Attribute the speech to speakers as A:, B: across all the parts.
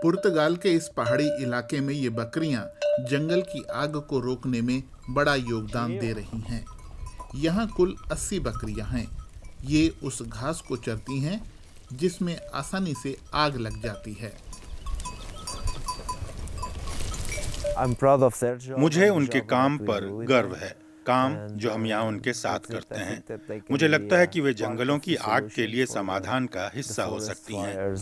A: पुर्तगाल के इस पहाड़ी इलाके में ये बकरियां जंगल की आग को रोकने में बड़ा योगदान दे रही हैं। यहाँ कुल 80 बकरियां हैं। ये उस घास को चरती हैं जिसमें आसानी से आग लग जाती है।
B: मुझे उनके काम पर गर्व है, काम जो हम यहाँ उनके साथ करते हैं। मुझे लगता है कि वे जंगलों की आग के लिए समाधान का हिस्सा हो सकती हैं।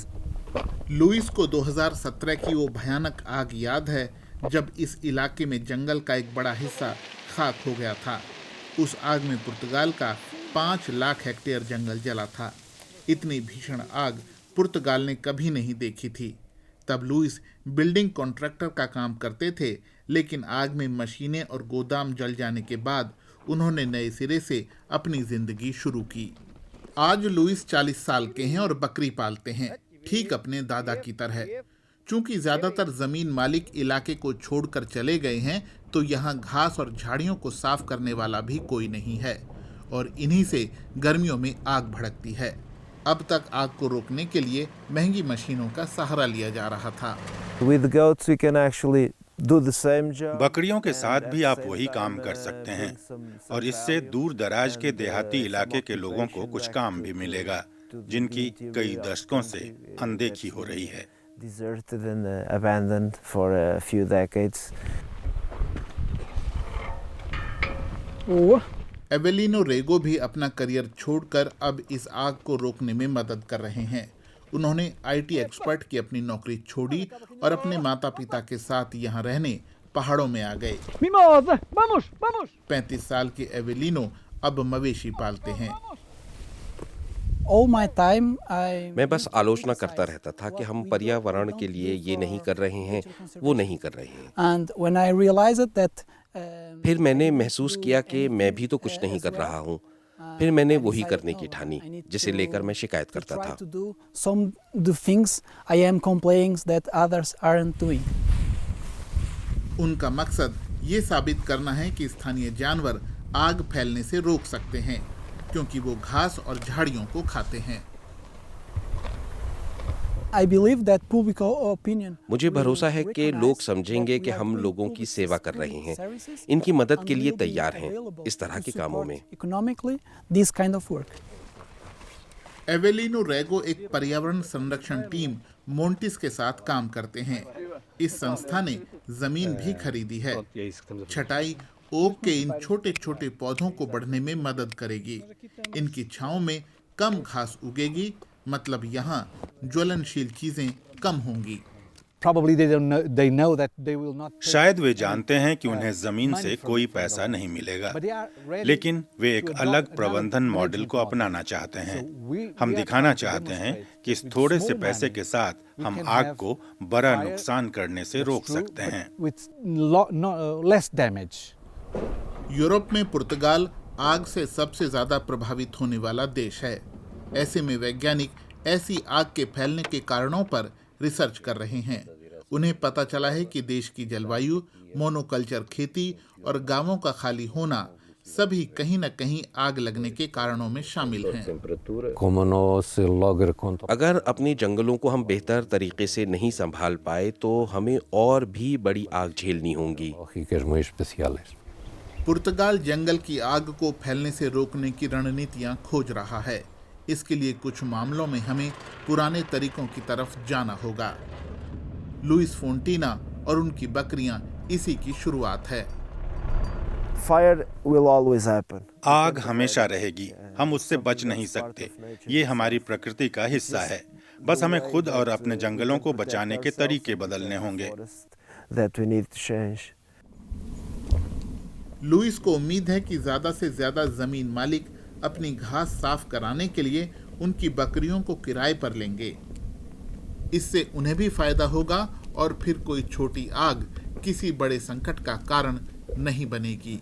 A: लुइस को 2017 की वो भयानक आग याद है जब इस इलाके में जंगल का एक बड़ा हिस्सा खाक हो गया था। उस आग में पुर्तगाल का 5 लाख हेक्टेयर जंगल जला था। इतनी भीषण आग पुर्तगाल ने कभी नहीं देखी थी। तब लुइस बिल्डिंग कॉन्ट्रैक्टर का काम करते थे, लेकिन आग में मशीनें और गोदाम जल जाने के बाद उन्होंने नए सिरे से अपनी जिंदगी शुरू की। आज लुइस 40 साल के हैं और बकरी पालते हैं, ठीक अपने दादा की तरह। चूंकि ज्यादातर जमीन मालिक इलाके को छोड़कर चले गए हैं, तो यहाँ घास और झाड़ियों को साफ करने वाला भी कोई नहीं है और इन्हीं से गर्मियों में आग भड़कती है। अब तक आग को रोकने के लिए महंगी मशीनों का सहारा लिया जा रहा था।
B: बकरियों के साथ भी आप वही काम कर सकते हैं और इससे दूर दराज के देहाती इलाके के लोगों को कुछ काम भी मिलेगा, जिनकी कई दशकों से अनदेखी हो रही है।
A: एवेलिनो रेगो भी अपना करियर छोड़कर अब इस आग को रोकने में मदद कर रहे हैं। उन्होंने आईटी एक्सपर्ट की अपनी नौकरी छोड़ी और अपने माता पिता के साथ यहाँ रहने पहाड़ों में आ गए। 35 साल के एवेलिनो अब मवेशी पालते हैं।
C: मैं बस आलोचना करता रहता था कि हम पर्यावरण के लिए ये नहीं कर रहे हैं, वो नहीं कर रहे हैं। फिर मैंने महसूस किया कि मैं भी तो कुछ नहीं कर रहा हूँ। फिर मैंने वही करने की ठानी जिसे लेकर मैं शिकायत करता था।
A: उनका मकसद ये साबित करना है कि स्थानीय जानवर आग फैलने से रोक सकते हैं, क्योंकि वो घास और झाड़ियों को खाते हैं।
C: मुझे भरोसा है कि लोग समझेंगे कि हम लोगों की सेवा कर रहे हैं, इनकी मदद के लिए तैयार हैं इस तरह के कामों में।
A: एवेलिनो रेगो एक पर्यावरण संरक्षण टीम मोंटिस के साथ काम करते हैं। इस संस्था ने जमीन भी खरीदी है। छटाई ओक के इन छोटे छोटे पौधों को बढ़ने में मदद करेगी। इनकी छांव में कम घास उगेगी, मतलब यहाँ ज्वलनशील चीजें कम होंगी।
B: शायद वे जानते हैं कि उन्हें जमीन से कोई पैसा नहीं मिलेगा, लेकिन वे एक अलग प्रबंधन मॉडल को अपनाना चाहते हैं। हम दिखाना चाहते हैं कि इस थोड़े से पैसे के साथ हम आग को बड़ा नुकसान करने से रोक सकते हैं।
A: यूरोप में पुर्तगाल आग से सबसे ज्यादा प्रभावित होने वाला देश है। ऐसे में वैज्ञानिक ऐसी आग के फैलने के कारणों पर रिसर्च कर रहे हैं। उन्हें पता चला है कि देश की जलवायु, मोनोकल्चर खेती और गांवों का खाली होना सभी कहीं न कहीं आग लगने के कारणों में शामिल हैं।
C: अगर अपने जंगलों को हम बेहतर तरीके से नहीं संभाल पाए तो हमें और भी बड़ी आग झेलनी होगी।
A: पुर्तगाल जंगल की आग को फैलने से रोकने की रणनीतियां खोज रहा है। इसके लिए कुछ मामलों में हमें पुराने तरीकों की तरफ जाना होगा। लुइस फोंटिना और उनकी बकरियां इसी की शुरुआत है।
B: आग हमेशा रहेगी, हम उससे बच नहीं सकते। ये हमारी प्रकृति का हिस्सा है। बस हमें खुद और अपने जंगलों को बचाने के तरीके बदलने होंगे।
A: लुइस को उम्मीद है कि ज्यादा से ज्यादा जमीन मालिक अपनी घास साफ कराने के लिए उनकी बकरियों को किराए पर लेंगे। इससे उन्हें भी फायदा होगा और फिर कोई छोटी आग किसी बड़े संकट का कारण नहीं बनेगी।